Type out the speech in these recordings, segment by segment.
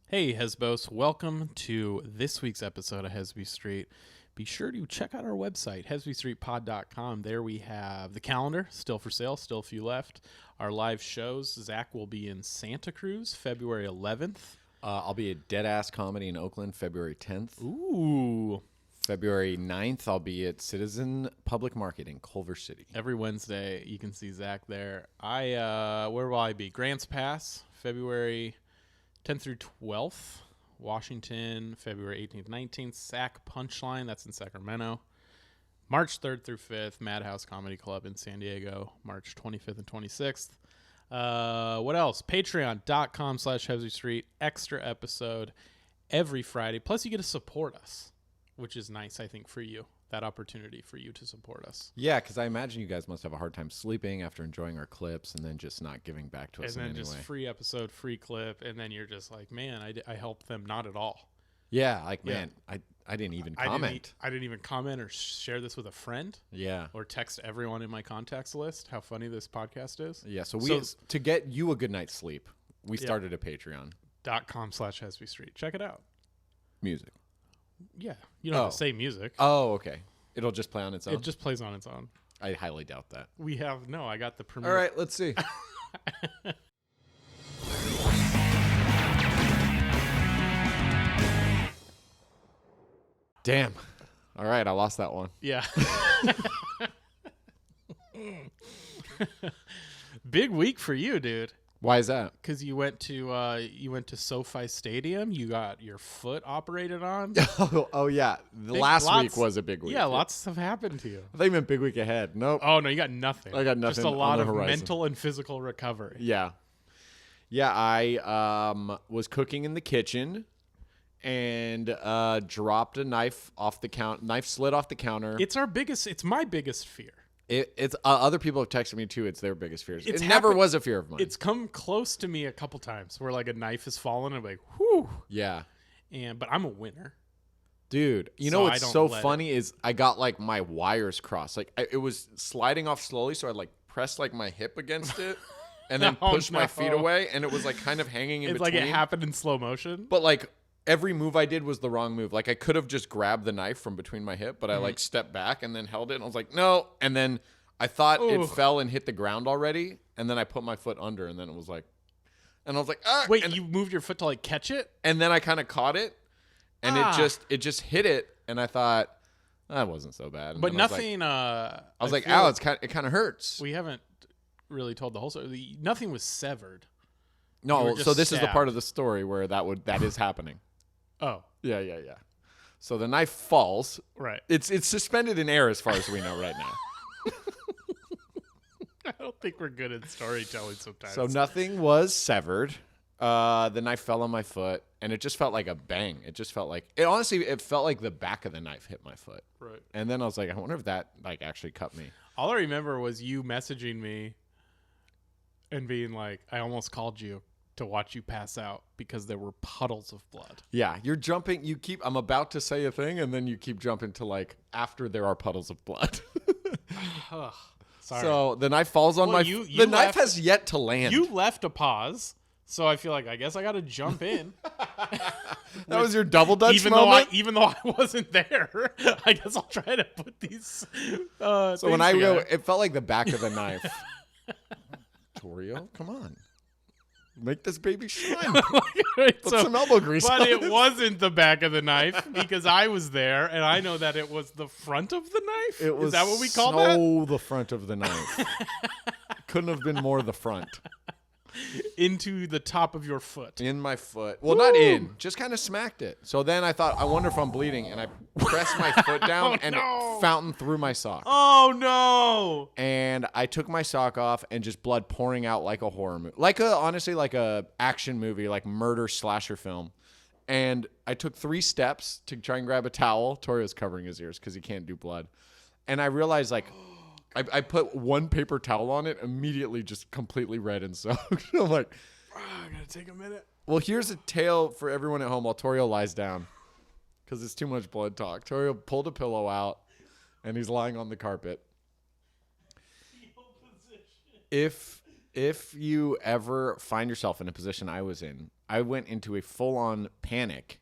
Hey, Hesbos. Welcome to this week's episode of Hesby Street. Be sure to check out our website, hesbystreetpod.com. There we have the calendar, still for sale, still a few left. Our live shows, Zack will be in Santa Cruz, February 11th. I'll be at Deadass Comedy in Oakland, February 10th. Ooh. February 9th, I'll be at Citizen Public Market in Culver City. Every Wednesday, you can see Zack there. Where will I be? Grants Pass, February 10th through 12th. Washington, February 18th, 19th. Sack Punchline, that's in Sacramento. March 3rd through 5th, Madhouse Comedy Club in San Diego, March 25th and 26th. What else? Patreon.com/Hesby Street. Extra episode every Friday. Plus, you get to support us, which is nice, I think, for you. That opportunity for you to support us. Yeah, because I imagine you guys must have a hard time sleeping after enjoying our clips and then just not giving back to us in any way. And then just free episode, free clip, and then you're just like, man, I helped them not at all. Yeah, man, I didn't even comment. I didn't even comment or share this with a friend. Yeah. Or text everyone in my contacts list how funny this podcast is. Yeah, so to get you a good night's sleep, we started a Patreon. .com/Hesby Street. Check it out. Music. Yeah. You don't have to say music. Oh, okay. It'll just play on its own? It just plays on its own. I highly doubt that. I got the permission. All right, let's see. Damn. All right, I lost that one. Yeah. Big week for you, dude. Why is that? Because you went to SoFi Stadium. You got your foot operated on. Oh yeah. Last week was a big week. Yeah, lots of stuff happened to you. I thought you meant big week ahead. Nope. Oh no, you got nothing. I got nothing. Just a lot of horizon. mental and physical recovery. Yeah. Yeah, I was cooking in the kitchen and dropped a knife off the counter. Knife slid off the counter. It's my biggest fear. It's other people have texted me too. It's their biggest fears. It never was a fear of mine. It's come close to me a couple times where like a knife has fallen and I'm like, whew. Yeah. But I'm a winner. Dude, you know what's so funny is I got like my wires crossed. Like it was sliding off slowly, so I like pressed like my hip against it and then pushed my feet away, and it was like kind of hanging in between. It's like it happened in slow motion. But like every move I did was the wrong move. Like I could have just grabbed the knife from between my hip, but I like stepped back and then held it, and I was like, no. And then I thought it fell and hit the ground already, and then I put my foot under, and then it was like, and I was like, ah. Wait, you moved your foot to like catch it? And then I kind of caught it, and it just hit it, and I thought that wasn't so bad. And but nothing. I was like, ow, it kind of hurts. We haven't really told the whole story. Nothing was severed. No, so this is the part of the story where that is happening. Oh. Yeah. So the knife falls. Right. It's suspended in air as far as we know right now. I don't think we're good at storytelling sometimes. So nothing was severed. The knife fell on my foot, and it just felt like a bang. It just felt like it felt like the back of the knife hit my foot. Right. And then I was like, I wonder if that like actually cut me. All I remember was you messaging me and being like, I almost called you to watch you pass out because there were puddles of blood. Yeah, you're jumping. I'm about to say a thing, and then you keep jumping to like after there are puddles of blood. Sorry. So the knife falls on the knife has yet to land. You left a pause, so I feel like I guess I got to jump in. That was your double dutch even moment? Even though I wasn't there, I guess I'll try to put these. So when I go, it felt like the back of the knife. Torio, come on. Make this baby shine. Put some elbow grease on it wasn't the back of the knife because I was there, and I know that it was the front of the knife. Is that what we call that? Oh, the front of the knife. Couldn't have been more the front. Into the top of your foot. In my foot. Well, not in. Just kind of smacked it. So then I thought, I wonder if I'm bleeding. And I pressed my foot down it fountained through my sock. Oh, no. And I took my sock off and just blood pouring out like a horror movie. Honestly, like a action movie, like murder slasher film. And I took 3 steps to try and grab a towel. Torio's covering his ears because he can't do blood. And I realized, like, I put one paper towel on it, immediately just completely red and soaked. I'm like, I gotta take a minute. Well, here's a tale for everyone at home while Torio lies down because it's too much blood talk. Torio pulled a pillow out, and he's lying on the carpet. If you ever find yourself in a position I was in, I went into a full-on panic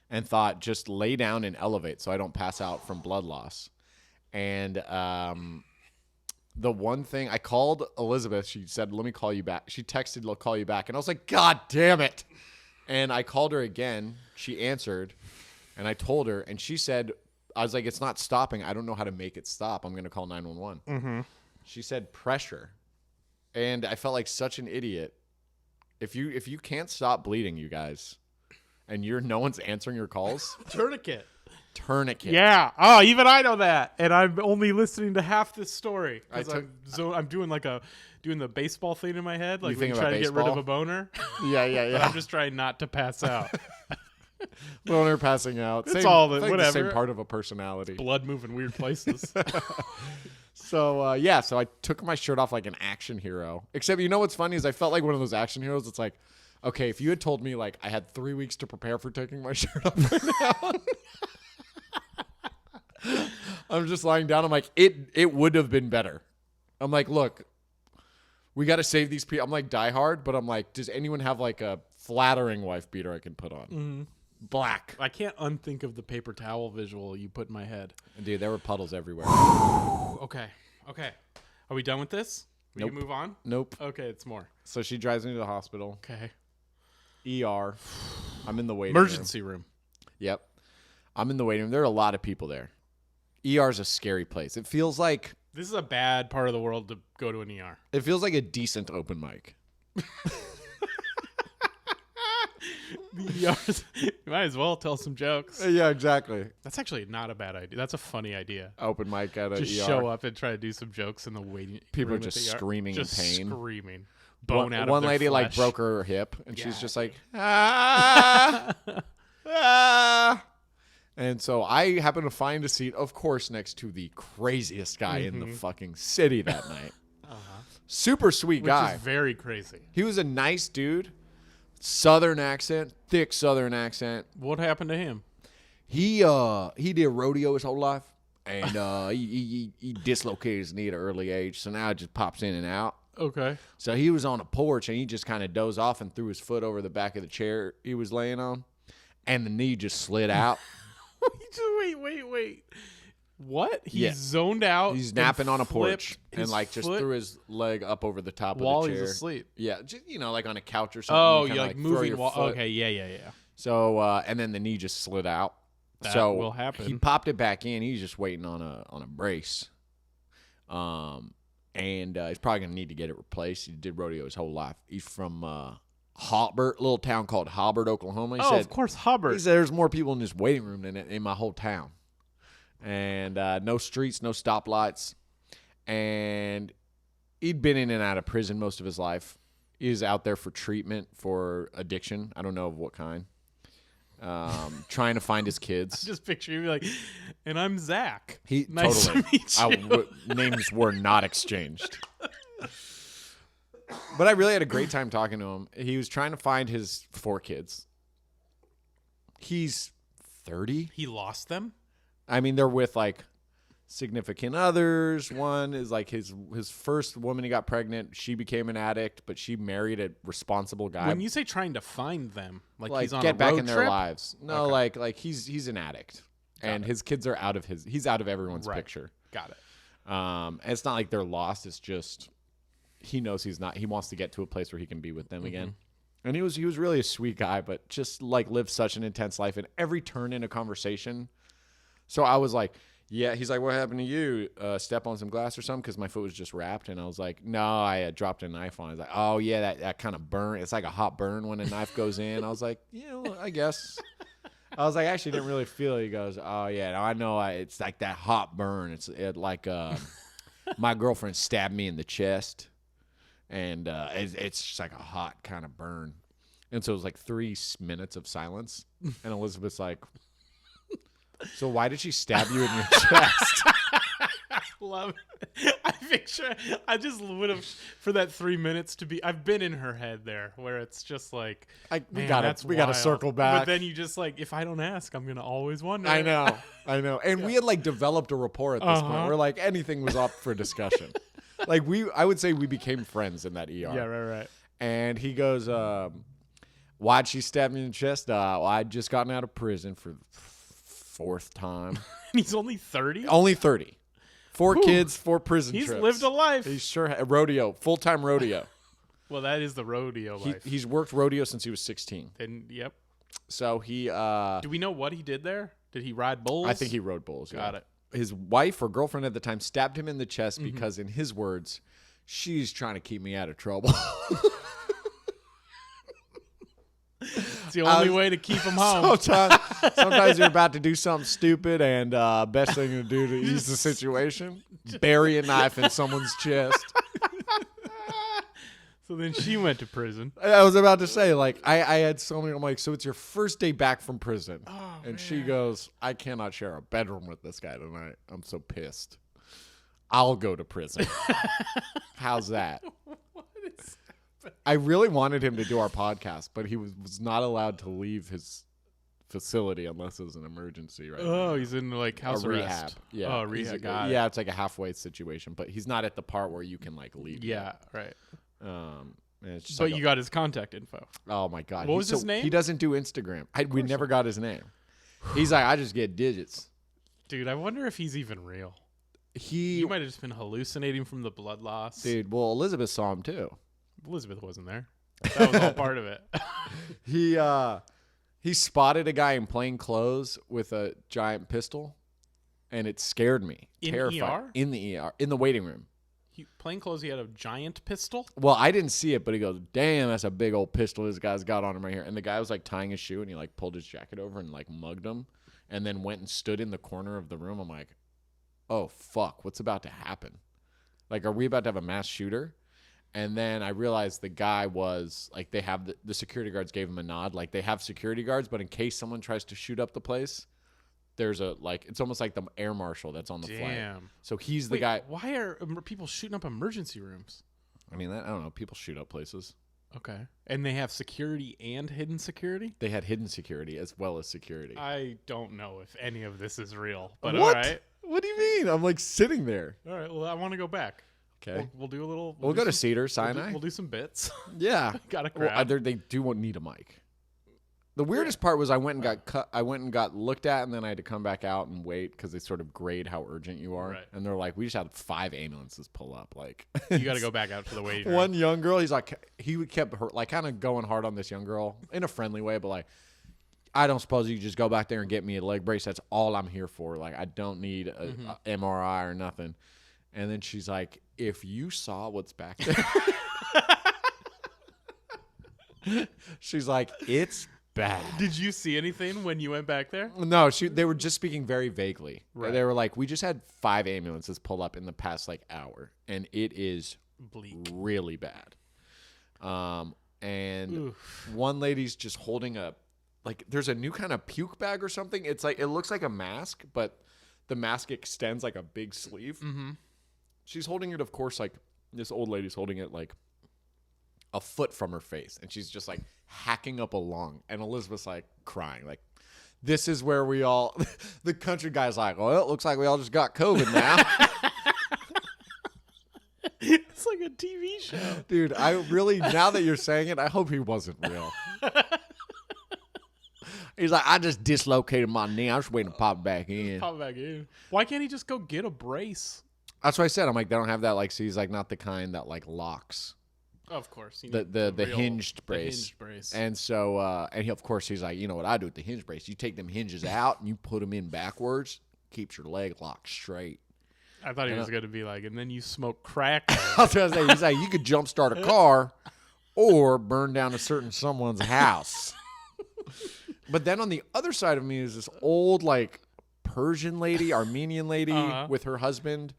and thought just lay down and elevate so I don't pass out from blood loss. And the one thing I called Elizabeth, she said, let me call you back. She texted, I'll call you back. And I was like, God damn it. And I called her again. She answered and I told her and she said, I was like, it's not stopping. I don't know how to make it stop. I'm going to call 911. Mm-hmm. She said pressure. And I felt like such an idiot. If you can't stop bleeding, you guys, and no one's answering your calls, Tourniquet. Yeah. Oh, even I know that, and I'm only listening to half this story because I'm doing doing the baseball thing in my head, like when you try to get rid of a boner. Yeah. But I'm just trying not to pass out. Boner passing out. It's all like whatever. The same part of a personality. Blood moving weird places. So so I took my shirt off like an action hero. Except, you know what's funny is I felt like one of those action heroes. It's like, okay, if you had told me like I had 3 weeks to prepare for taking my shirt off right now, I'm just lying down. I'm like, it would have been better. I'm like, look, we got to save these people. I'm like Die Hard, but I'm like, does anyone have like a flattering wife beater I can put on? Mm-hmm. Black. I can't unthink of the paper towel visual you put in my head. Dude, there were puddles everywhere. Okay. Are we done with this? We can move on? Nope. Okay, it's more. So she drives me to the hospital. Okay. ER. I'm in the waiting Emergency room. Yep. I'm in the waiting room. There are a lot of people there. ER is a scary place. It feels like... This is a bad part of the world to go to an ER. It feels like a decent open mic. The ERs, you might as well tell some jokes. Yeah, exactly. That's actually not a bad idea. That's a funny idea. Open mic at a just ER. show up and try to do some jokes in the waiting People room are just at the ER. screaming in pain. Screaming. Bone out of one their lady flesh. like broke her hip and she's Yeah. just like, ah. And so I happen to find a seat, of course, next to the craziest guy in the fucking city that night. Super sweet guy. Which is very crazy. He was a nice dude. Southern accent, thick Southern accent. What happened to him? He did rodeo his whole life, and he dislocated his knee at an early age, so now it just pops in and out. Okay. So he was on a porch, and he just kind of dozed off and threw his foot over the back of the chair he was laying on, and the knee just slid out. Wait. What? He Yeah. zoned out. He's napping on a porch and his like just foot threw his leg up over the top while of the chair. he's asleep. Yeah, just, like on a couch or something. Oh, you you're kinda, like throw moving your while. foot. Okay, yeah. So and then the knee just slid out. That so will happen. He popped it back in. He's just waiting on a brace. And he's probably gonna need to get it replaced. He did rodeo his whole life. He's from Hobart, little town called Hobart, Oklahoma. He said, of course, Hubbard. He said there's more people in this waiting room than in my whole town. And no streets, no stoplights. And he'd been in and out of prison most of his life. He was out there for treatment for addiction. I don't know of what kind. Trying to find his kids. Just picture you like, and I'm Zack. Nice to meet you. Names were not exchanged. But I really had a great time talking to him. He was trying to find his 4 kids. He's 30. He lost them? I mean, they're with like significant others. One is like his first woman he got pregnant. She became an addict, but she married a responsible guy. When you say trying to find them, like he's on get a back road in their trip? lives. No, Okay. like he's an addict, and it. his kids are he's out of everyone's Right. picture. Got it. And it's not like they're lost. It's just he knows he's not. He wants to get to a place where he can be with them again. And he was really a sweet guy, but just like lived such an intense life. And every turn in a conversation. So I was like, yeah. He's like, what happened to you? Step on some glass or something? Because my foot was just wrapped. And I was like, no, I dropped a knife on it. He's like, oh yeah, that kind of burn. It's like a hot burn when a knife goes in. I was like, I guess. I was like, I actually didn't really feel it. He goes, oh yeah, no, I know. It's like that hot burn. It's like my girlfriend stabbed me in the chest. And it's just like a hot kind of burn. And so it was like 3 minutes of silence. And Elizabeth's like, so why did she stab you in your chest? Love it. I just would have, for that 3 minutes to be, I've been in her head there where it's just like, We man, gotta that's circle wild. back. But then you just like, if I don't ask, I'm going to always wonder. I know. And we had like developed a rapport at this point where like anything was up for discussion. Like I would say we became friends in that ER. Yeah, right. And he goes, Why'd she stab me in the chest? Well, I'd just gotten out of prison for the fourth time. He's only 30? Only 30. 4 kids, 4 prison He's trips. lived a life. He's sure rodeo, full-time rodeo. Well, that is the rodeo life. He's worked rodeo since he was 16. And, yep. So he Do we know what he did there? Did he ride bulls? I think he rode bulls. Got it. His wife or girlfriend at the time stabbed him in the chest because, in his words, she's trying to keep me out of trouble. It's the only way to keep him home. Sometimes you're about to do something stupid, and best thing to do to ease the situation, bury a knife in someone's chest. So then she went to prison. I was about to say, like, I had so many. I'm like, so it's your first day back from prison, and she goes, I cannot share a bedroom with this guy tonight. I'm so pissed. I'll go to prison. How's that? What is I really wanted him to do our podcast, but he was not allowed to leave his facility unless it was an emergency, right? Oh, he's in like house arrest. Rehab. Yeah. Oh, rehab. Got yeah, it's like a halfway situation, but he's not at the part where you can like leave. Yeah, right. And it's just But like you got his contact info. oh my god, What was his name? He doesn't do Instagram. We never got his name. He's like, I just get digits. Dude, I wonder if he's even real. He You might have just been hallucinating from the blood loss. dude. Well, Elizabeth saw him too. Elizabeth wasn't there. That was all part of it. He spotted a guy in plain clothes with a giant pistol, and it scared me. In Terrified. ER? In the ER, in the waiting room. Plain clothes, he had a giant pistol. Well, I didn't see it, but he goes, "Damn, that's a big old pistol this guy's got on him right here." And the guy was like tying his shoe, and he like pulled his jacket over and like mugged him, and then went and stood in the corner of the room. I'm like, "Oh fuck, what's about to happen? Like, are we about to have a mass shooter?" And then I realized the guy was like, they have the security guards gave him a nod, like they have security guards, but in case someone tries to shoot up the place, there's a like it's almost like the air marshal that's on the flight. Damn. So he's the guy. Why are people shooting up emergency rooms? I mean, I don't know. People shoot up places. Okay. And they have security and hidden security? They had hidden security as well as security. I don't know if any of this is real, but what? all right. What do you mean? I'm like sitting there. All right. Well, I want to go back. Okay. We'll do a little. We'll go to Cedar We'll Sinai. do some bits. Yeah. Got to Well, grab. they do need a mic. The weirdest part was I went and got cut. I went and got looked at, and then I had to come back out and wait because they sort of grade how urgent you are. Right. And they're like, we just had 5 ambulances pull up. Like, You got to go back out to the waiting room. one young girl, he's like, he kept like kind of going hard on this young girl in a friendly way, but like, I don't suppose you could just go back there and get me a leg brace. That's all I'm here for. Like, I don't need a MRI or nothing. And then she's like, if you saw what's back there, she's like, it's bad. Did you see anything when you went back there? No, they were just speaking very vaguely. Right. They were like, we just had 5 ambulances pull up in the past like hour, and it is Bleak. really bad. And Oof. one lady's just holding there's a new kind of puke bag or something. It's like, it looks like a mask, but the mask extends like a big sleeve. Mm-hmm. She's holding it, of course, like this old lady's holding it like a foot from her face, and she's just like hacking up a lung. And Elizabeth's like crying, like, this is where we all, the country guy's like, well, it looks like we all just got COVID now. It's like a TV show. Dude, I really, now that you're saying it, I hope he wasn't real. He's like, I just dislocated my knee. I'm just waiting to pop it back in. Pop it back in. Why can't he just go get a brace? That's what I said. I'm like, they don't have that. Like, so he's like, not the kind that like locks. Of course. You The need hinged hinged brace. brace. And so, and he, of course, he's like, you know what I do with the hinge brace? You take them hinges out and you put them in backwards, keeps your leg locked straight. I thought he was going to be like, and then you smoke crack. I was gonna say, he's like, you could jumpstart a car or burn down a certain someone's house. But then on the other side of me is this old, like, Persian lady, Armenian lady with her husband.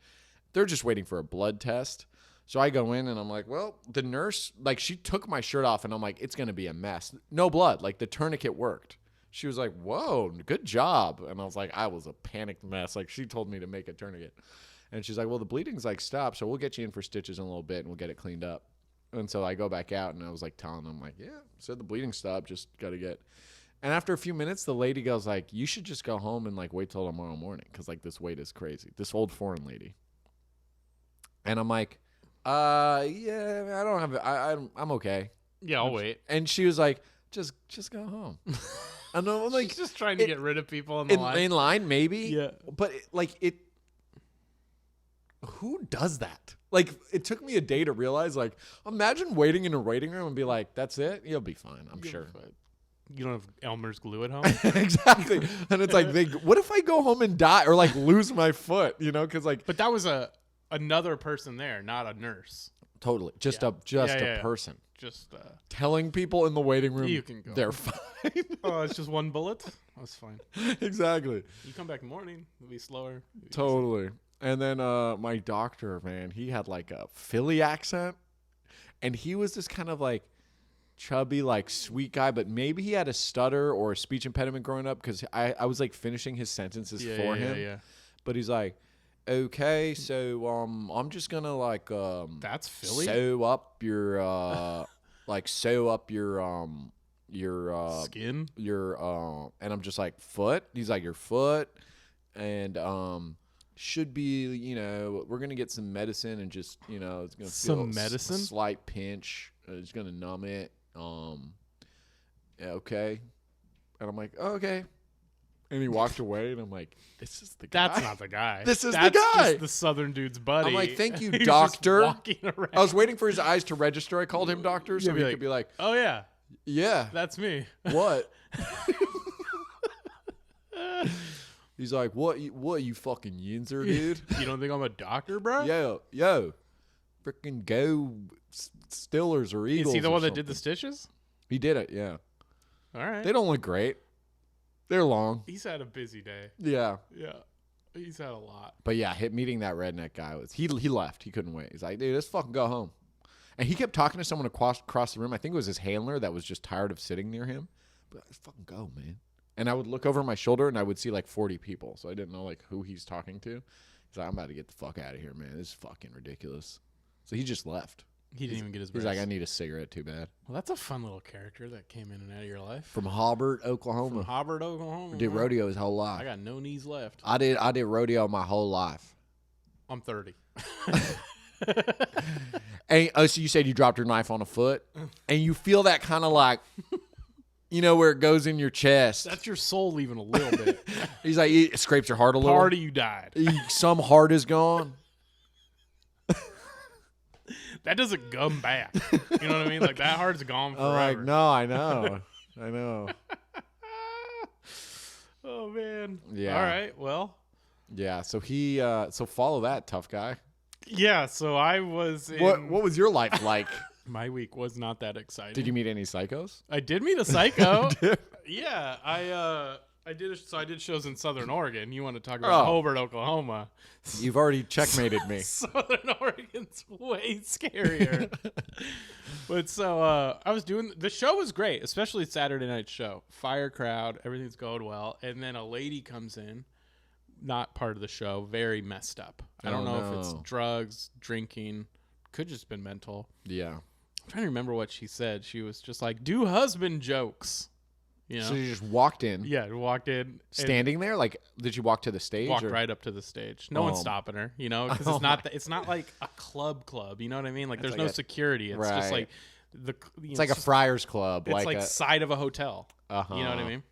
They're just waiting for a blood test. So I go in and I'm like, well, the nurse, like, she took my shirt off and I'm like, it's going to be a mess. No blood. Like, the tourniquet worked. She was like, whoa, good job. And I was like, I was a panicked mess. Like, she told me to make a tourniquet. And she's like, well, the bleeding's like stopped, so we'll get you in for stitches in a little bit and we'll get it cleaned up. And so I go back out and I was like telling them, like, yeah, said the bleeding stopped, just got to get. And after a few minutes, the lady goes like, you should just go home and like wait till tomorrow morning because like this wait is crazy. This old foreign lady. And I'm like, yeah, I don't have it. I'm okay. Yeah, I'll wait. And she was like, just go home. I know, like She's just trying to get rid of people in the line. In line, maybe. Yeah. But who does that? Like, it took me a day to realize, like, imagine waiting in a waiting room and be like, that's it? You'll be fine, I'm sure. You don't have Elmer's glue at home? Exactly. And it's like, what if I go home and die or, like, lose my foot, you know? Because, like. But that was another person there, not a nurse. Totally. Just a person. Just telling people in the waiting room you can go. They're fine. Oh, it's just one bullet? That's fine. Exactly. You come back in the morning, it'll be slower. Totally. And then my doctor, man, he had like a Philly accent. And he was this kind of like chubby, like sweet guy, but maybe he had a stutter or a speech impediment growing up because I was like finishing his sentences for him. Yeah. But he's like, okay, so I'm just gonna like that's Philly. sew up your skin. And I'm just like, foot. He's like, your foot, and should be, you know, we're gonna get some medicine and just, you know, it's gonna feel a slight pinch. It's gonna numb it. Yeah, okay. And I'm like, oh, okay. And he walked away, and I'm like, this is the guy. That's not the guy. That's the guy. Just the Southern dude's buddy. I'm like, thank you, doctor. Walking around. I was waiting for his eyes to register. I called him doctor so he could be like, oh, yeah. Yeah. That's me. What? He's like, what you fucking yinzer, dude? You don't think I'm a doctor, bro? Yo. Freaking go Stillers or Eagles. Is he the one that did the stitches? He did it, yeah. All right. They don't look great. They're long. He's had a busy day. Yeah. Yeah. He's had a lot. But yeah, meeting that redneck guy was he left. He couldn't wait. He's like, dude, let's fucking go home. And he kept talking to someone across the room. I think it was his handler that was just tired of sitting near him. But let's fucking go, man. And I would look over my shoulder and I would see like 40 people. So I didn't know like who he's talking to. He's like, I'm about to get the fuck out of here, man. This is fucking ridiculous. So he just left. He didn't even get his breath. He's like, I need a cigarette, too bad. Well, that's a fun little character that came in and out of your life. From Hobart, Oklahoma. Did rodeo his whole life. I got no knees left. I did rodeo my whole life. I'm 30. And so you said you dropped your knife on a foot, and you feel that kind of like, you know, where it goes in your chest. That's your soul leaving a little bit. He's like, it scrapes your heart a little. Part of you died. Some heart is gone. That doesn't come back. You know what I mean? Like, that heart's gone forever. Oh, like, no, I know. I know. Oh, man. Yeah. All right, well. Yeah, so so follow that, tough guy. Yeah, so I was in... What was your life like? My week was not that exciting. Did you meet any psychos? I did meet a psycho. Yeah, I did shows in Southern Oregon. You want to talk about Hobart, Oklahoma? You've already checkmated me. Southern Oregon's way scarier. But so I was doing the show was great, especially Saturday night show. Fire crowd, everything's going well, and then a lady comes in, not part of the show, very messed up. I don't know if it's drugs, drinking, could just been mental. Yeah. I'm trying to remember what she said. She was just like, "Do husband jokes." You know? So you just walked in. Yeah, walked in. Standing there? Like, did you walk to the stage? Walked right up to the stage. No one's stopping her, you know, because it's not like a club. You know what I mean? Like, there's no security. It's just like it's like a Friars Club. It's like side of a hotel. Uh-huh. You know what I mean?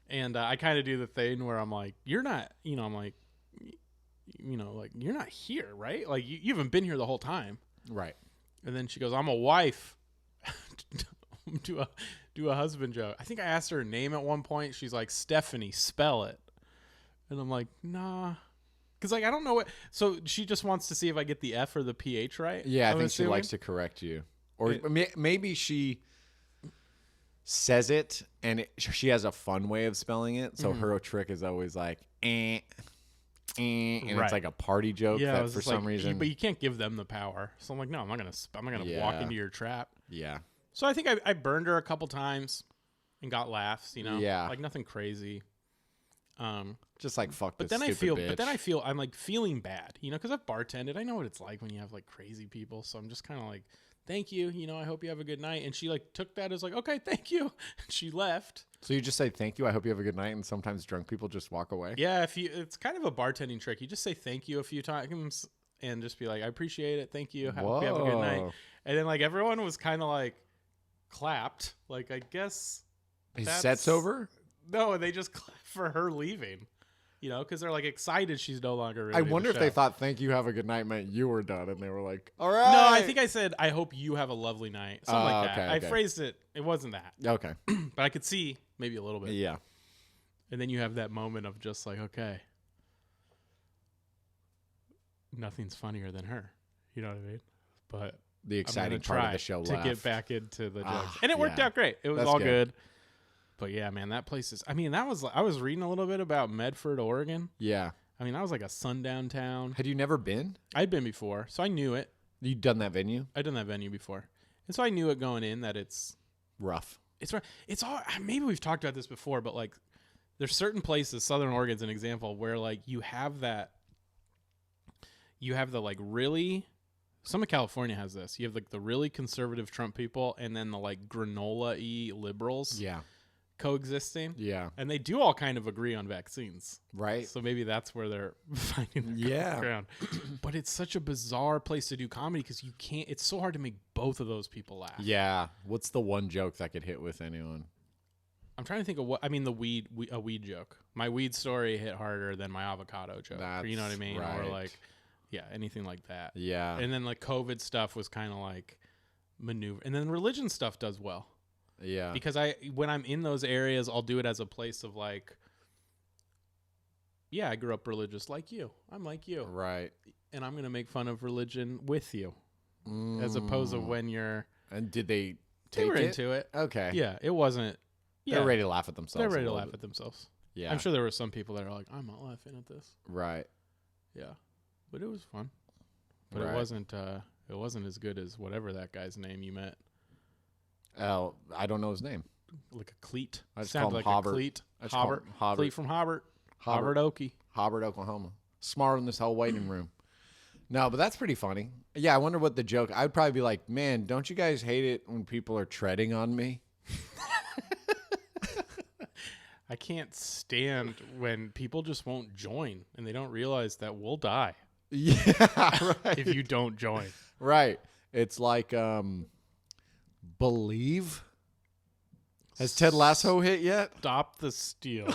And I kind of do the thing where I'm like, you're not, you know, I'm like, you know, like, you're not here, right? Like, you haven't been here the whole time. Right. And then she goes, I'm a wife. Do a husband joke. I think I asked her name at one point. She's like, Stephanie, spell it. And I'm like, nah. Because, like, I don't know what. So she just wants to see if I get the F or the PH right. Yeah, I think she likes to correct you. Or maybe she says it and she has a fun way of spelling it. So her trick is always like, and it's like a party joke that for some reason. But you can't give them the power. So I'm like, no, I'm not gonna walk into your trap. Yeah. So I think I burned her a couple times and got laughs, you know? Yeah. Like nothing crazy. Just like fuck but this then bitch. I'm like feeling bad, you know, because I've bartended. I know what it's like when you have like crazy people. So I'm just kind of like, thank you. You know, I hope you have a good night. And she like took that as like, okay, thank you. And she left. So you just say thank you. I hope you have a good night. And sometimes drunk people just walk away. Yeah. It's kind of a bartending trick. You just say thank you a few times and just be like, I appreciate it. Thank you. I hope you have a good night. And then like everyone was kind of like, clapped. Like, I guess His set's over? No, they just clapped for her leaving. You know, because they're like excited she's no longer really I wonder if the they show. thought "thank you, have a good night" meant you were done, and they were like, "All right." No, I think I said, I hope you have a lovely night. Something like that. okay. I phrased it. It wasn't that. Okay. But I could see maybe a little bit. Yeah. And then you have that moment of just like, okay, nothing's funnier than her. You know what I mean? But The exciting I'm part try of the show to left. get back into the jokes. Ah, And it worked yeah. out great. It was That's all good. good. But yeah, man, that place is, I mean, I was reading a little bit about Medford, Oregon. Yeah. I mean, that was like a sundown town. Had you never been? I'd been before, so I knew it. You done that venue? I'd done that venue before. And so I knew it going in that it's Rough. all, maybe we've talked about this before, but like there's certain places, Southern Oregon's an example, where like you have the like really, some of California has this. You have like the really conservative Trump people and then the like granola-y liberals Yeah. coexisting. Yeah. And they do all kind of agree on vaccines. Right. So maybe that's where they're finding the Yeah. ground. But it's such a bizarre place to do comedy because you can't, it's so hard to make both of those people laugh. Yeah. What's the one joke that could hit with anyone? I'm trying to think of what, I mean, a weed joke. My weed story hit harder than my avocado joke. Or you know what I mean? Right. Or like, yeah, anything like that. Yeah. And then like COVID stuff was kind of like maneuver. And then religion stuff does well. Yeah. Because when I'm in those areas, I'll do it as a place of like, yeah, I grew up religious like you. I'm like you. Right. And I'm going to make fun of religion with you. As opposed to when you're... And did they They take were it? into it. Okay. Yeah, it wasn't... Yeah, They're ready to laugh at themselves. they're ready a to little laugh bit. at themselves. Yeah. I'm sure there were some people that are like, I'm not laughing at this. Right. Yeah. But it was fun. But Right. it wasn't as good as whatever that guy's name you met. Oh, I don't know his name. Like a cleat. I just Sounded call him like Hobbert. a cleat. I just call Hobbert. him Hobbert. Cleat from Hobbert. Hobbert. Hobbert Okie. Hobbert, Oklahoma. Smarter than this whole waiting room. No, but that's pretty funny. Yeah, I wonder what the joke. I'd probably be like, man, don't you guys hate it when people are treading on me? I can't stand when people just won't join and they don't realize that we'll die Yeah, right. if you don't join. Right. It's like Believe. Has Ted Lasso hit yet? Stop the steal.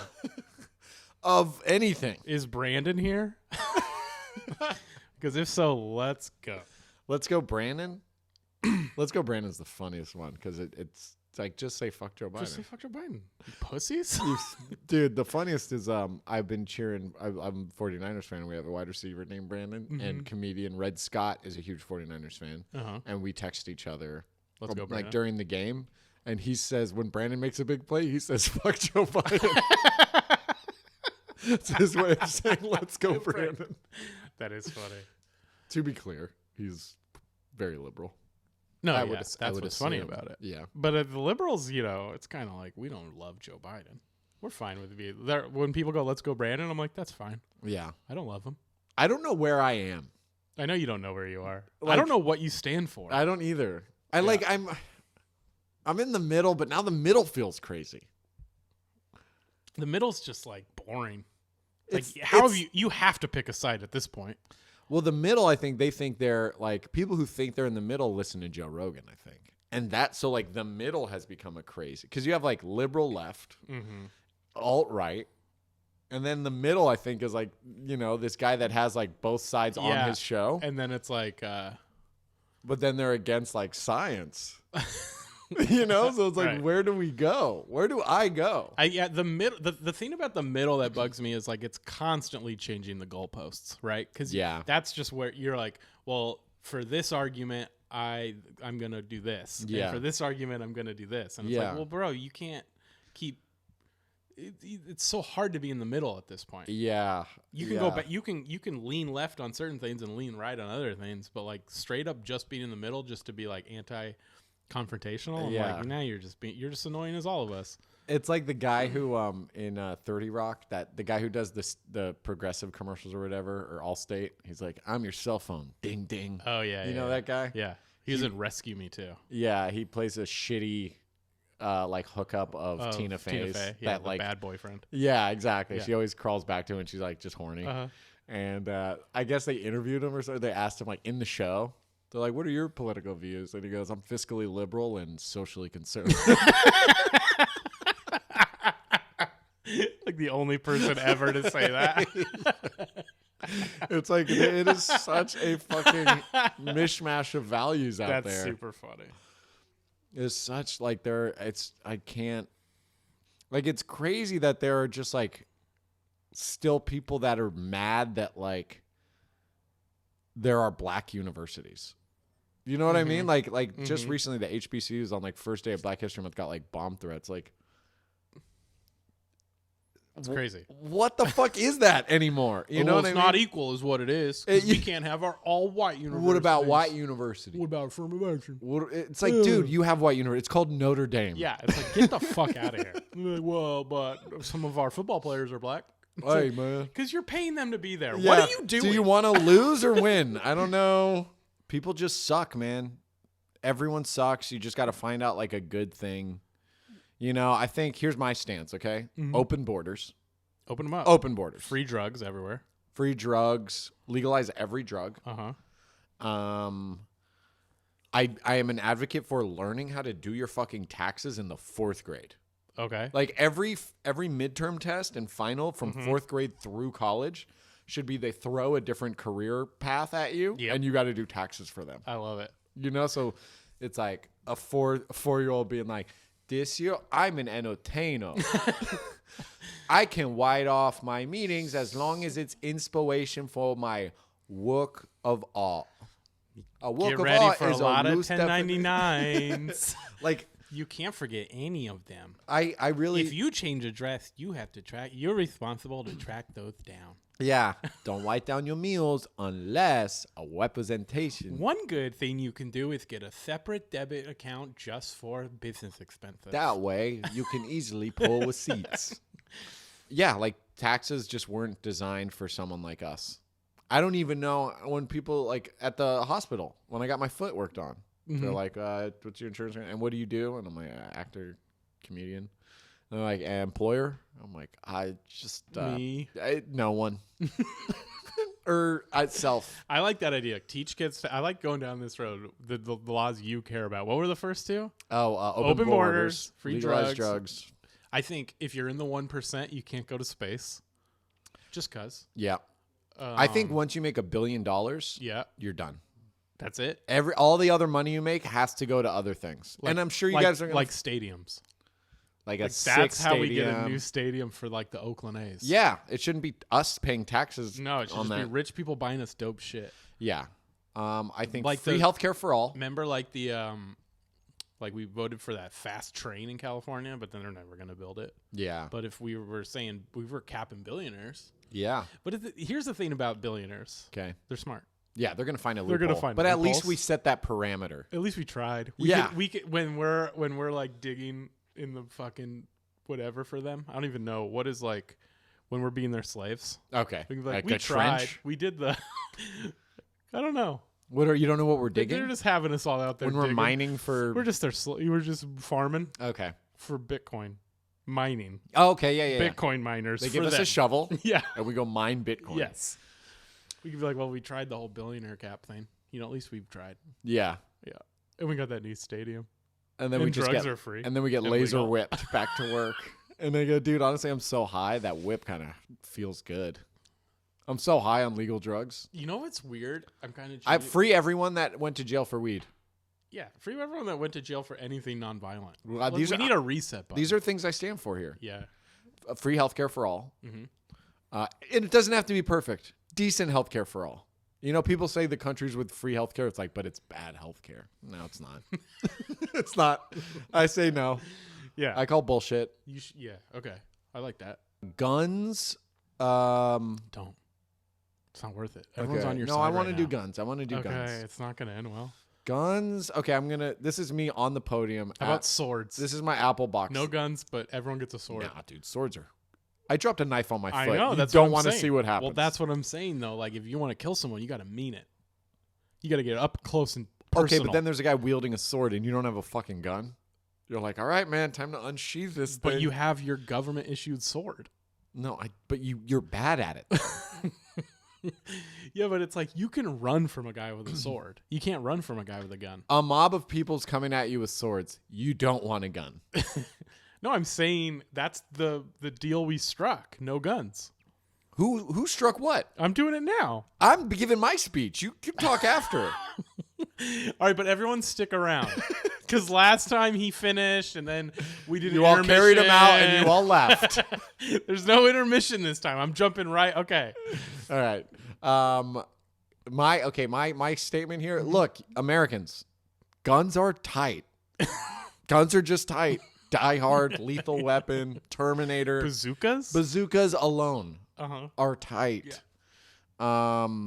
Of anything. Is Brandon here? Because if so, let's go. Let's go, Brandon. Let's go, Brandon's the funniest one because it's like just say fuck Joe Biden. Just say fuck Joe Biden. You pussies. Dude, the funniest is I've been cheering. I'm a 49ers fan. We have a wide receiver named Brandon, and comedian Red Scott is a huge 49ers fan. Uh-huh. And we text each other Let's go, like Brandon. during the game. And he says, when Brandon makes a big play, he says, fuck Joe Biden. It's his way of saying, let's go, Brandon. That is funny. To be clear, he's very liberal. No, I yeah, would- that's I would what's funny assume. about it. Yeah. But the liberals, you know, it's kind of like we don't love Joe Biden. We're fine with it. When people go, let's go, Brandon, I'm like, that's fine. Yeah. I don't love him. I don't know where I am. I know you don't know where you are. I Like- don't know what you stand for. I don't either. I'm in the middle, but now the middle feels crazy. The middle's just like boring. It's- Like, how have it's- you have to pick a side at this point. Well, the middle, I think they think they're like people who think they're in the middle listen to Joe Rogan, I think. And so like the middle has become a crazy because you have like liberal left, alt right, and then the middle, I think, is like, you know, this guy that has like both sides on his show, And then it's like, but then they're against like science. You know, so it's like, Right. where do we go? Where do I go? the middle. The thing about the middle that bugs me is like it's constantly changing the goalposts, right? Because Yeah. that's just where you're like, well, for this argument, I'm gonna do this. Yeah. And for this argument, I'm gonna do this. And it's Yeah. like, well, bro, you can't keep. It's so hard to be in the middle at this point. Yeah, You can go back. You can lean left on certain things and lean right on other things, but like straight up just being in the middle, just to be like anti-confrontational. I'm Yeah. like, now you're just annoying as all of us. It's like the guy who in 30 Rock, the guy who does the progressive commercials or whatever, or Allstate. He's like, I'm your cell phone, ding ding. Oh yeah, You yeah, know yeah. that guy? Yeah, he was in Rescue Me too. Yeah, he plays a shitty like hookup of Tina Fey's. Yeah, that the like bad boyfriend. Yeah, exactly. Yeah. She always crawls back to him and she's like just horny. Uh-huh. And I guess they interviewed him or something. They asked him like in the show, They're like, what are your political views? And he goes, I'm fiscally liberal and socially conservative. Like the only person ever to say that. It's like, it is such a fucking mishmash of values out there. That's super funny. It's such like I can't, like, it's crazy that there are just like still people that are mad that like there are black universities. You know what I mean? Like just recently the HBCUs on like first day of Black History Month got like bomb threats. Like, it's crazy. What the fuck is that anymore? You know what I mean? It's not equal is what it is. 'Cause we can't have our all white university. What about white university? What about affirmative? It's like, dude, you have white university. It's called Notre Dame. Yeah, it's like, get the fuck out of here. Like, well, but some of our football players are black. Hey, man. Because you're paying them to be there. Yeah. What are you doing? Do you want to lose or win? I don't know. People just suck, man. Everyone sucks. You just got to find out like a good thing. You know, I think here's my stance, okay? Open borders. Open them up. Open borders. Free drugs everywhere. Free drugs. Legalize every drug. Uh-huh. I am an advocate for learning how to do your fucking taxes in the 4th grade. Okay. Like every midterm test and final from 4th grade through college should be they throw a different career path at you and you got to do taxes for them. I love it. You know, so it's like a 4-year-old being like, this year I'm an entertainer. I can white off my meetings as long as it's inspiration for my work of art. A work Get of ready art for a is lot of loose 1099s. like, you can't forget any of them. I really... If you change address, you have to track. You're responsible to track those down. Yeah. Don't write down your meals unless a representation. One good thing you can do is get a separate debit account just for business expenses. That way, you can easily pull receipts. Yeah, like taxes just weren't designed for someone like us. I don't even know when people, like, at the hospital, when I got my foot worked on, they're like, what's your insurance? And what do you do? And I'm like, actor, comedian. And they're like, employer? I'm like, I just... Me? No one. Or self. I like that idea. Teach kids. I like going down this road. The laws you care about. What were the first two? Oh, open borders, free legalized drugs. I think if you're in the 1%, you can't go to space. Just cause. Yeah. I think once you make $1 billion, you're done. That's it. All the other money you make has to go to other things. And I'm sure you guys are gonna like stadiums. Like a sick that's how we stadium. get a new stadium for like the Oakland A's. Yeah, it shouldn't be us paying taxes. No, it should just be rich people buying us dope shit. Yeah. I think like free healthcare for all. Remember like the like we voted for that fast train in California, but then they're never going to build it. Yeah. But if we were saying we were capping billionaires. Yeah. But here's the thing about billionaires. Okay. They're smart. Yeah, they're going to find a loophole. They're going to find but at least loopholes. we set that parameter. At least we tried. We could, when we're like digging in the fucking whatever for them. I don't even know what is like when we're being their slaves. Okay. We, like, we tried. Trench? We did the I don't know. You don't know what we're digging? They're just having us all out there. When we're mining for... We're just we're just farming. Okay. For Bitcoin. Mining. Oh, okay, yeah. Bitcoin miners. They give us a shovel. Yeah. And we go mine Bitcoin. Yes. We could be like, well, we tried the whole billionaire cap thing. You know, at least we've tried. Yeah. Yeah. And we got that new stadium. And then we just drugs are free. And then we get laser whipped back to work. And they go, dude, honestly, I'm so high, that whip kind of feels good. I'm so high on legal drugs. You know what's weird? I'm kind of... I free everyone that went to jail for weed. Yeah, free everyone that went to jail for anything nonviolent. We need a reset button. These are things I stand for here. Yeah. Free healthcare for all. Mm-hmm. And it doesn't have to be perfect. Decent healthcare for all. You know, people say the countries with free healthcare, it's like, but it's bad healthcare. No, it's not. It's not. I say no. Yeah. I call bullshit. Yeah, okay. I like that. Guns. Don't. It's not worth it. Everyone's on your side. No, I want right to do now. guns. I want to do guns. Okay, it's not going to end well. Guns. Okay, this is me on the podium. How about swords? This is my Apple box. No guns, but everyone gets a sword. Nah, dude, swords are... I dropped a knife on my foot. I know. You that's don't want to see what happens. Well, that's what I'm saying, though. Like, if you want to kill someone, you got to mean it. You got to get up close and personal. Okay, but then there's a guy wielding a sword, and you don't have a fucking gun. You're like, all right, man, time to unsheath this thing. But you have your government-issued sword. No, but you're bad at it. Yeah, but it's like you can run from a guy with a sword. You can't run from a guy with a gun. A mob of people's coming at you with swords. You don't want a gun. No, I'm saying that's the deal we struck. No guns. Who struck what? I'm doing it now. I'm giving my speech. You can talk after. All right, but everyone stick around. Because last time he finished, and then we did You all carried him out, and you all left. There's no intermission this time. I'm jumping right. Okay. All right. My statement here. Look, Americans, guns are tight. Guns are just tight. Die Hard, Lethal Weapon, Terminator, bazookas alone are tight. Yeah.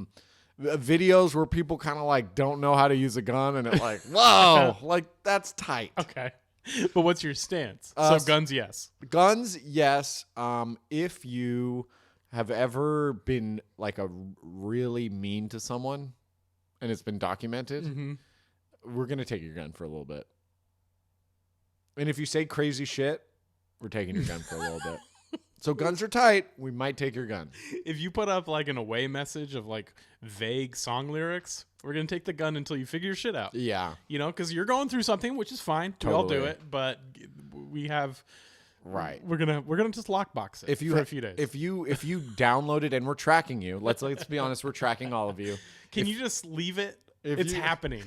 Videos where people kind of like don't know how to use a gun, and it's like, whoa, like that's tight. Okay. But what's your stance? So guns, yes. Guns, yes. If you have ever been like a really mean to someone and it's been documented, we're going to take your gun for a little bit. And if you say crazy shit, we're taking your gun for a little bit. So guns are tight. We might take your gun. If you put up like an away message of like vague song lyrics, we're going to take the gun until you figure your shit out. Yeah. You know, because you're going through something, which is fine. Totally. We all do it. But we have... Right. We're gonna just lockbox it for a few days. If you download it and we're tracking you, let's be honest, we're tracking all of you. Can you just leave it? It's happening.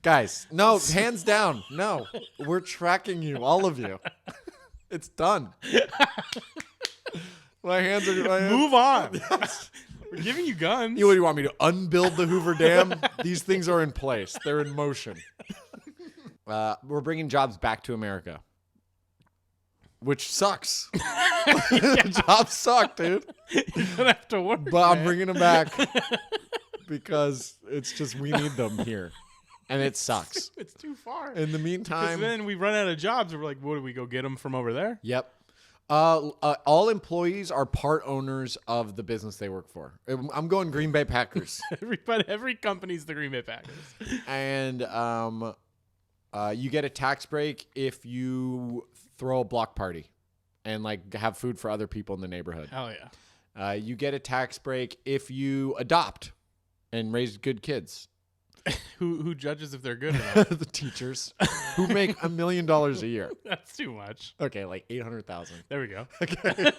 Guys, no, hands down. No. We're tracking you, all of you. It's done. My hands are Move on. We're giving you guns. You want me to unbuild the Hoover Dam? These things are in place. They're in motion. We're bringing jobs back to America. Which sucks. Jobs suck, dude. You're gonna have to work. But I'm bringing them back because it's just we need them here, and it sucks. It's too far. In the meantime, then we run out of jobs, and we're like, "What do we go get them from over there?" Yep. All employees are part owners of the business they work for. I'm going Green Bay Packers. Every company's the Green Bay Packers. And you get a tax break if you throw a block party and like have food for other people in the neighborhood. Hell yeah. You get a tax break if you adopt and raise good kids. Who judges if they're good enough? The teachers who make $1 million a year. That's too much. Okay, like 800,000. There we go. Okay.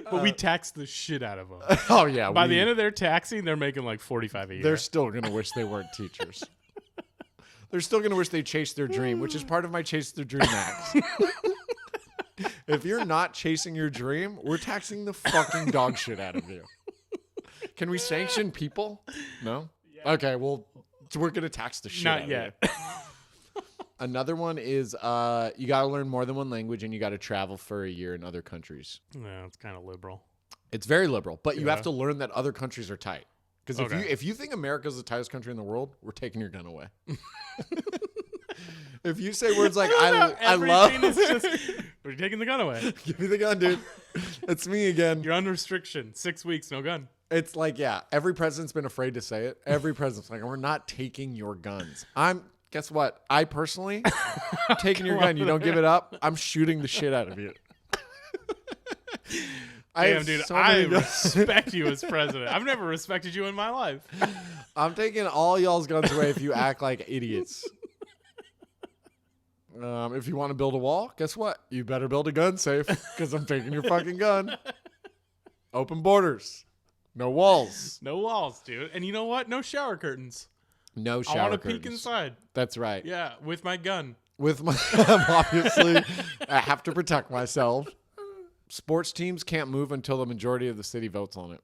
But we tax the shit out of them. Oh yeah. By the end of their taxing, they're making like 45 a year. They're still gonna wish they weren't teachers. They're still going to wish they chased their dream, which is part of my Chase Their Dream Act. If you're not chasing your dream, we're taxing the fucking dog shit out of you. Can we sanction people? No? Yeah. Okay, well, we're going to tax the shit out of you. Not yet. Another one is you got to learn more than one language, and you got to travel for a year in other countries. Yeah, it's kind of liberal. It's very liberal, but you have to learn that other countries are tight. Because Okay. if you think America's the tightest country in the world, we're taking your gun away. If you say words like I love, is just, we're taking the gun away. Give me the gun, dude. It's me again. You're under restriction. 6 weeks, no gun. It's like, yeah, every president's been afraid to say it. Every president's like, we're not taking your guns. Guess what? I personally taking your gun. You don't give it up, I'm shooting the shit out of you. Damn, dude, I respect you as president. I've never respected you in my life. I'm taking all y'all's guns away if you act like idiots. If you want to build a wall, guess what? You better build a gun safe because I'm taking your fucking gun. Open borders. No walls. No walls, dude. And you know what? No shower curtains. No shower curtains. I want to peek inside. That's right. Yeah, with my gun. Obviously, I have to protect myself. Sports teams can't move until the majority of the city votes on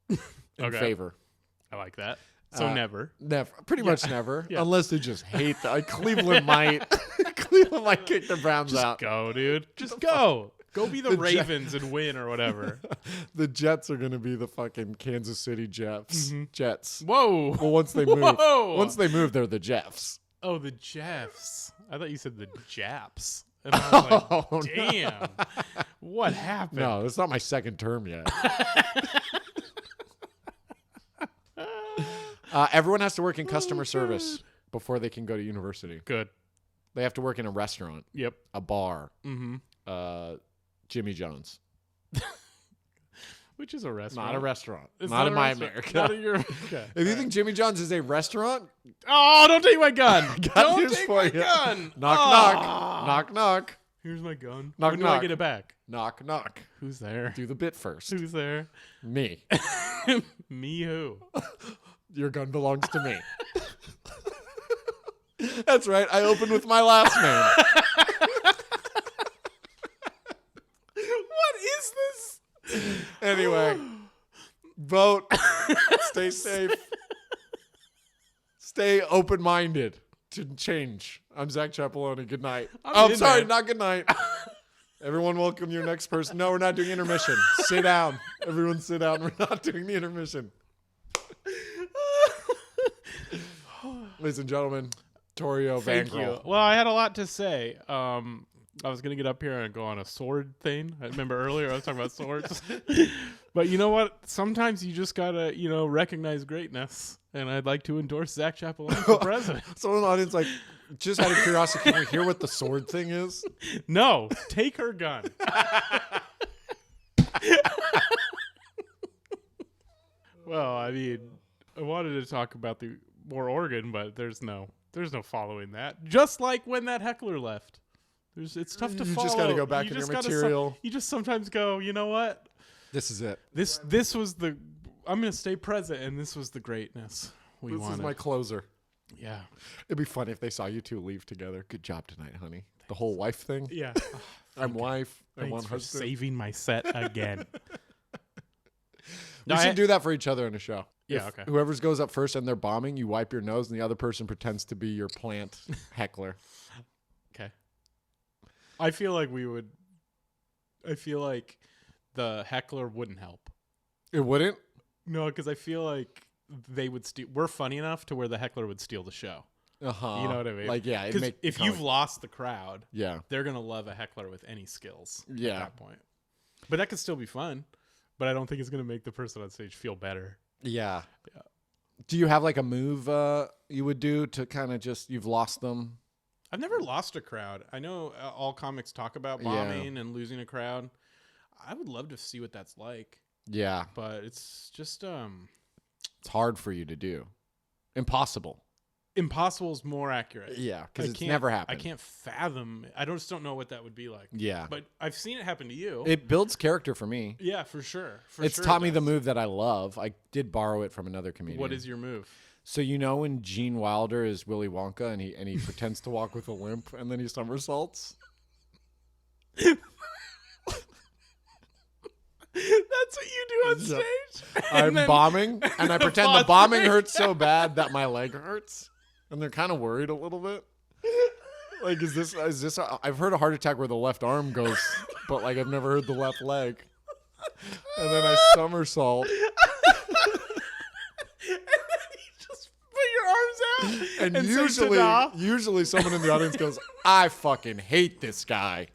it in favor. I like that. So never. Never. Pretty much never. Yeah. Unless they just hate that. Cleveland might. Cleveland might kick the Browns out. Just go, dude. Just go. Go be the Ravens and win or whatever. The Jets are going to be the fucking Kansas City Jets. Mm-hmm. Jets. Whoa. Well, once they move, they're the Jeffs. Oh, the Jeffs. I thought you said the Japs. And I was like, damn. No. What happened? No, it's not my second term yet. Everyone has to work in customer service before they can go to university. Good. They have to work in a restaurant. Yep. A bar. Mm-hmm. Jimmy John's. which is a restaurant. Not a restaurant. It's not in a my restaurant. America. Not in your America. If you think Jimmy John's is a restaurant, Oh, don't take my gun. got Don't news take for my you. gun. knock, Ah. knock. Knock, knock. Here's my gun. Knock, when do knock. I get it back? Knock, knock. Who's there? Do the bit first. Who's there? Me. Me who? Your gun belongs to me. That's right. I opened with my last name. What is this? Anyway, vote. Stay safe. Stay open-minded to change. I'm Zack Chapaloni. Good night. I'm in sorry, there. not good night. Everyone welcome your next person. No, we're not doing intermission. Sit down. Everyone sit down. We're not doing the intermission. Ladies and gentlemen, Torio Van Thank you. Grol. Well, I had a lot to say. I was going to get up here and go on a sword thing. I remember earlier I was talking about swords. But you know what? Sometimes you just got to, recognize greatness. And I'd like to endorse Zack Chapaloni for president. Someone in the audience, like, just out of curiosity, can we hear what the sword thing is? No, take her gun. Well, I mean, I wanted to talk about the more Oregon, but there's no following that. Just like when that heckler left. It's tough to You follow. just got to go back You in your just gotta material. you just sometimes go, you know what? This is it. This was the. I'm gonna stay present, and this was the greatness we This wanted. is my closer. Yeah, It'd be funny if they saw you two leave together. Good job tonight, honey. The whole wife thing. yeah. I'm wife. I Thanks want for husband. saving my set again. We should do that for each other in a show. Yeah, If okay. Whoever's goes up first and they're bombing, you wipe your nose, and the other person pretends to be your plant heckler. Okay. I feel like we would. I feel like the heckler wouldn't help. It wouldn't. No, because I feel like they would steal. We're funny enough to where the heckler would steal the show. Uh-huh. You know what I mean? Like, yeah. It'd 'Cause make if you've lost the crowd, yeah. they're gonna love a heckler with any skills. Yeah. At that point, but that could still be fun. But I don't think it's gonna make the person on stage feel better. Yeah. Yeah. Do you have like a move you would do to kind of just, you've lost them? I've never lost a crowd. I know all comics talk about bombing and losing a crowd. I would love to see what that's like, Yeah. but it's just It's hard for you to do. Impossible. impossible is more accurate. Yeah. I Because it's can't- never happened. I can't fathom. I just don't know what that would be like. Yeah. But I've seen it happen to you. It builds character for me. Yeah, for sure. It's sure taught it me the does. move that I love. I did borrow it from another comedian. What is your move? So you know when Gene Wilder is Willy Wonka and he pretends to walk with a limp and then he somersaults? That's what you do on stage. I'm And then- bombing and I the pretend the boss bombing breaks. hurts so bad that my leg hurts. And they're kind of worried a little bit. Like, is this, I've heard a heart attack where the left arm goes, but like I've never heard the left leg. And then I somersault. Just put your arms out And say usually, ta-da. usually someone in the audience goes, I fucking hate this guy.